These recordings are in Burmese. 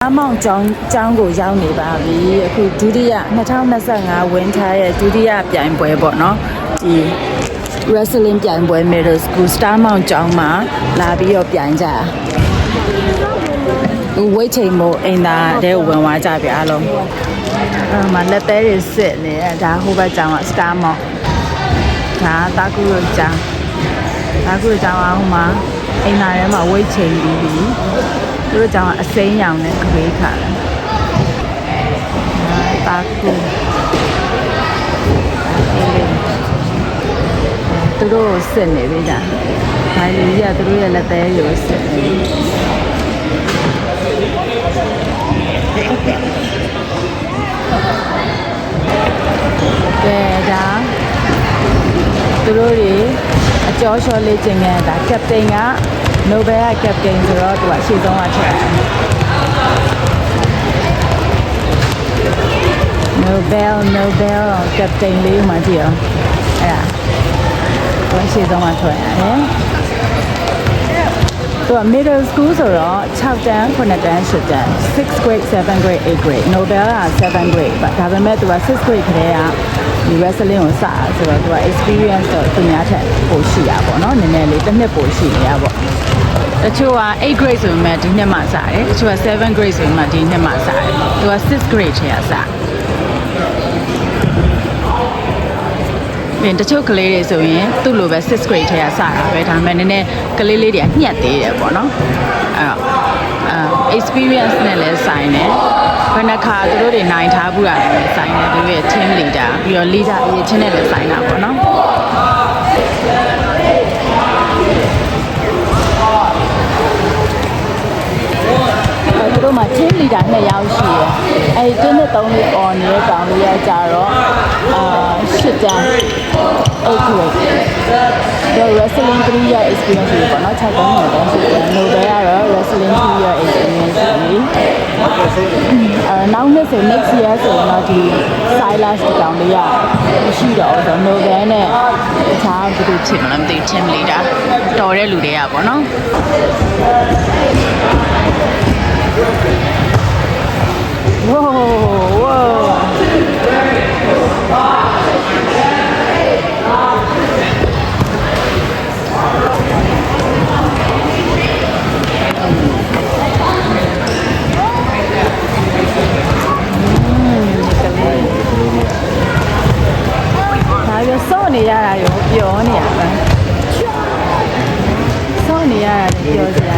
အမောင်ကျောင်းကိုရောက်နေပါပြီအခုဒုတိယ2025 Winter ရဲ့ဒုတိယပြိုင်ပွဲပေါ့နော်ဒီ wrestling ပြိုင်ပွဲ Middle School Star Mount ကျောင်းမှာလာပြီးတော့ပြိုင်ကြဝိတ်ချိန်မို့အိမ်သားတဲ့ဝင်သွားကြပြီအားလုံးမှာလက်သေးတွေစစ်နေဒါဟိုဘက်ကျောင်းက Star Mount ဒါတာကူရကျောင်းအောင်ဟိုမှာအိမ်သားထဲမှာဝိတ်ချိန်ပြီးပြီသူတို့ကြောင့်အစိမ်းရောင်နဲ့ခရီးခါတယ်။တာကူသူတို့စစ်နေပြီလား။ဒါလေးကသူတို့ရဲ့လက်သေးကိုစစ်နေပြီ။ကဲဒါသူတို့တွေအကျော်လျှော်လေးကျင်နေတာကပတိန်ကနိုဘယ်ကကပတိန်ဆိုတော့သူကရှေ့ဆုံးကထက်နိုဘယ်ကပတိန်လေးမှကြည့်အောင်အဲ့ဒါသူရှေ့ဆုံးကထွက်ရတယ်သူက middle school ဆိုတော့6တန်း9တန်း10တန်း6 grade 7 grade 8 grade Nobel က7 grade ဒါပေမဲ့သူက6 grade ခရဲကဒီ wrestling ကိုစတာဆိုတော့သူက experience တော့သူများထက်ပိုရှိရပါတော့နည်းနည်းလေးတစ်နှစ်ပိုရှိနေရပါတချို့က8 grade ဆိုပေမဲ့ဒီနှစ်မှစတယ်တချို့က7 grade ဆိုပေမဲ့ဒီနှစ်မှစတယ်သူက6 grade ထဲကစပြင်တချို့ကလေးတွေဆိုရင်သူ့လိုပဲ6 grade ထဲကစတာပဲဒါပေမဲ့နည်းနည်းကလေးလေးတွေကညှက်သေးတယ်ပေါ့နော်အဲ့တော့experience နဲ့လည်းဆိုင်တယ်ဘယ်နှခါသူတို့တွေနိုင်ထားဘူးတာလည်းဆိုင်တယ်သူတို့ရဲ့ team leader ပြီးတော့ leader အရေးချင်းနဲ့လည်းဆိုင်တာပေါ့နော်သူတို့မှာ team leader 2ယောက်ရှိတယ်အဲဒီတင်းနဲ့3လေး on နေတဲ့ကောင်လေးကကြတော့8တန်း8 grade the wrestling 3 year experience ပေါ့နော်6တန်း9တန်း10တန်း Nobel ကတော့ wrestling 3 year experience နောက်နှစ်ဆို next year ဆိုတော့ဒီ Silas ဒီကောင်လေးကမရှိတော့ဆိုတော့ Nobel နဲ့တခြားဘယ်သူဖြစ်မလဲမသိ team leader တော်တဲ့လူတွေကပေါ့နော်Whoa. ဒါရစောနေရတာရောပျော်နေရပါစောနေရတာပျော်စရာ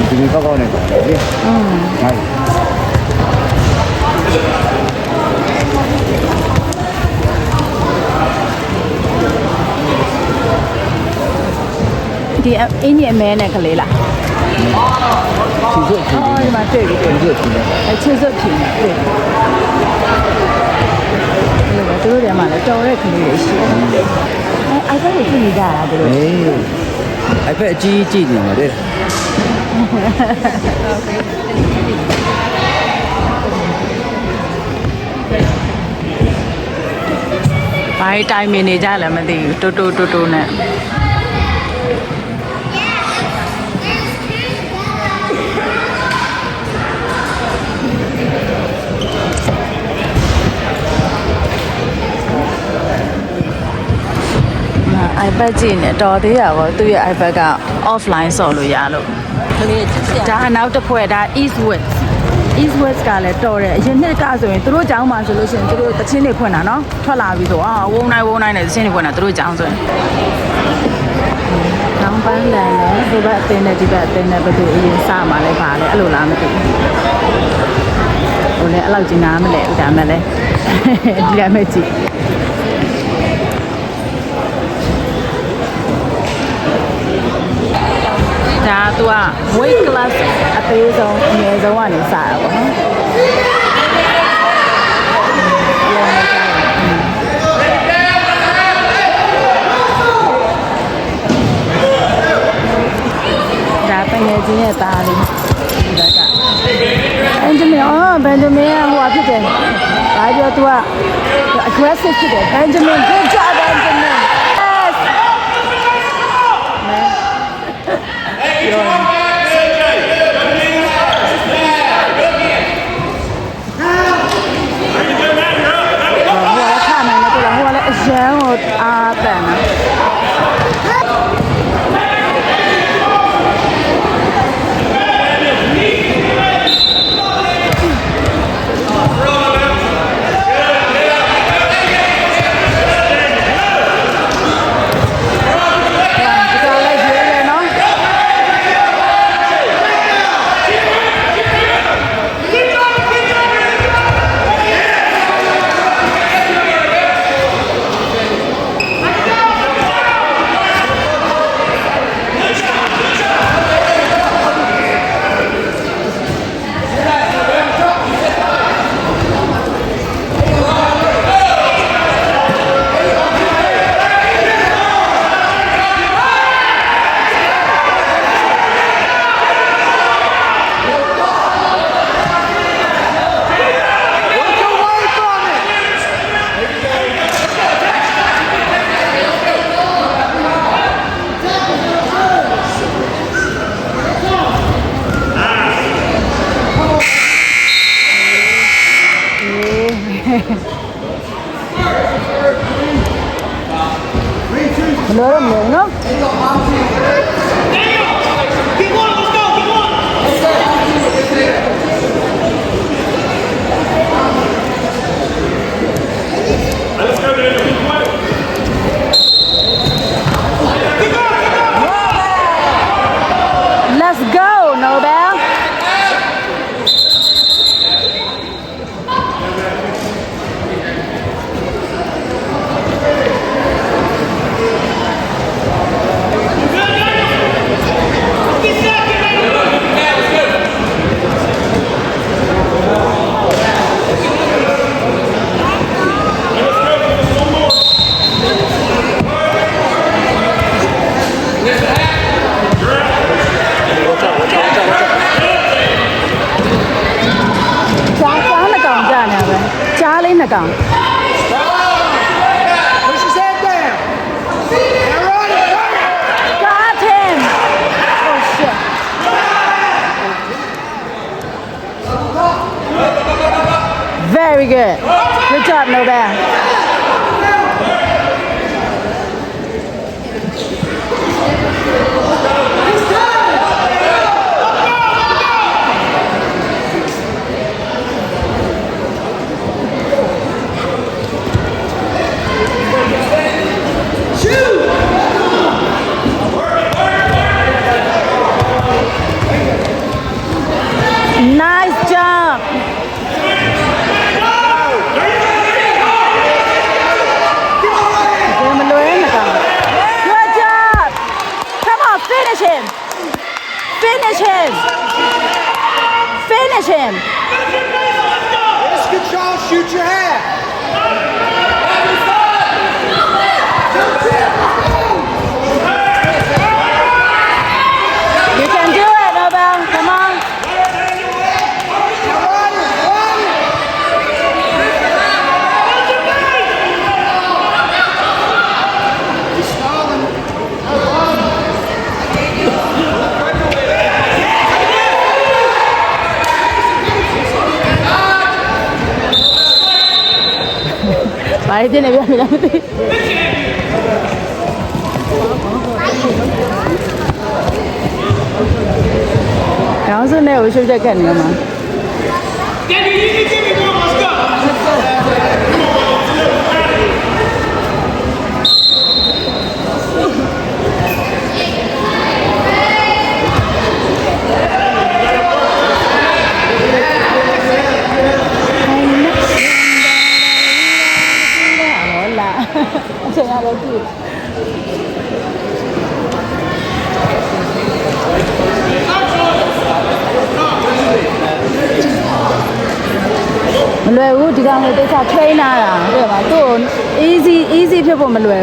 ဒီလိုကောက်ကောက်နေတယ်လေဟုတ်ဒီအင်းကြီးအမဲနဲ့ကလေးလားချီစွတ်ချီဒီမှာတွေ့ပြီတွေ့ချီစွတ်ချီနေတွေ့သူတို့တွေမှာလည်းတော်တဲ့ကလေးတွေရှိတယ်အဲ့ဒါကိုကြည့်နေကြတာသူတို့အဲ့ဖက်အကြီးကြည့်နေမှာတဲ့ဘာတိုင်မနေကြလည်းမသိဘူးတိုးနဲ့iPad ကြည့်နေတော်သေးတာပေါ့သူ့ရဲ့ iPad က offline ဆော်လို့ရလို့ဒါအနောက်တစ်ဖွဲ့ဒါ Eastwest ကလည်းတော်တယ်အရင်နှစ်ကဆိုရင်သူတို့ကျောင်းမှာဆိုလို့ရှိရင်သူတို့တချင်းတွေဖွင့်တာနော်ထွက်လာပြီးဆိုဝုန်းတိုင်းနဲ့တချင်းတွေဖွင့်တာသူတို့ကျောင်းဆိုရင်နောင်ပန်းလန်နဲ့ဒီဘက်အတင်းနဲ့ဒီဘက်အတင်းနဲ့ဘယ်သူအရင်စမှာလဲပါလဲအဲ့လိုလားမသိဘူးဟိုလည်းအဲ့လောက်ကြီးနားမလဲဥဒါမဲ့လဲဒီကမဲ့ကြည့်ဒါသူက weight class အသေးဆုံးအငယ်ဆုံးကနေစတာပေါ့နော်ဒါပငယ်ချင်းရဲ့သားလေးဒီဘက်ကBenjamin ကဟိုဖြစ်တယ်ဒါပြောသူက aggressive ဖြစ်တယ် Benjamin good job Benjamin yes Let's go, Nobel. Charlie Nagang. Push his head down. Now run it, run it. Got him. Oh shit. Very good. Good job, Nobel. Nice jump. Good job. Come on, finish him. Finish him. Finish him. Let's control, shoot your hat. You can do it, Nobel. Come on. Mari dia nak bilang nanti. Kamu sebenarnya usul jaga ni mah. Macam yang lagi. Meluai di dalam itu saya trainer lah, betul tak? Tu easy ဖြစ်ဖို့ meluai.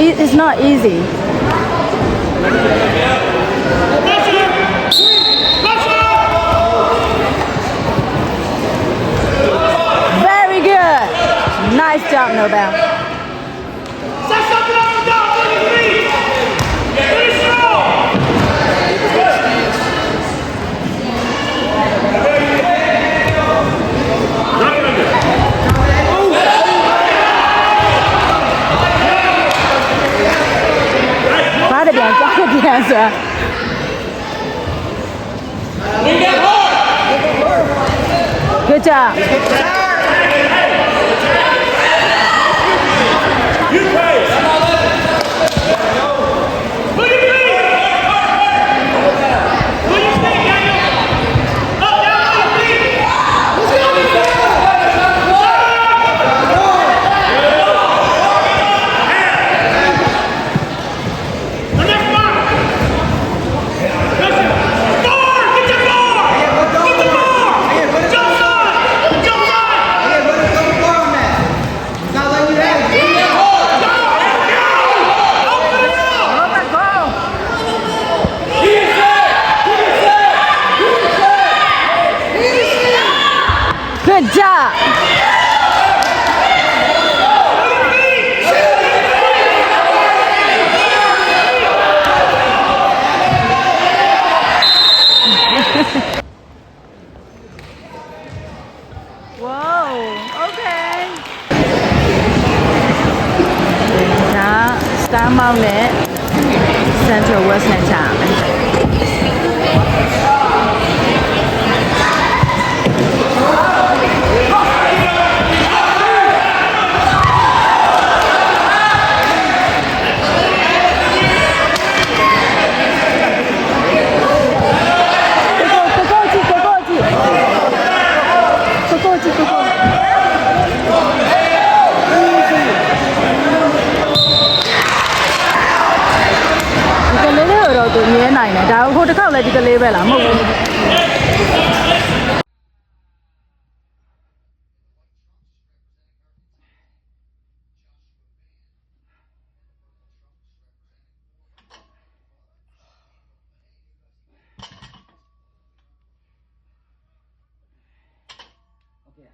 It's not easy. Very good. Nice job, Nobel. Answer. Good job. ယောက်လည်းဒီကလေးပဲလားမဟုတ်ဘူး Okay.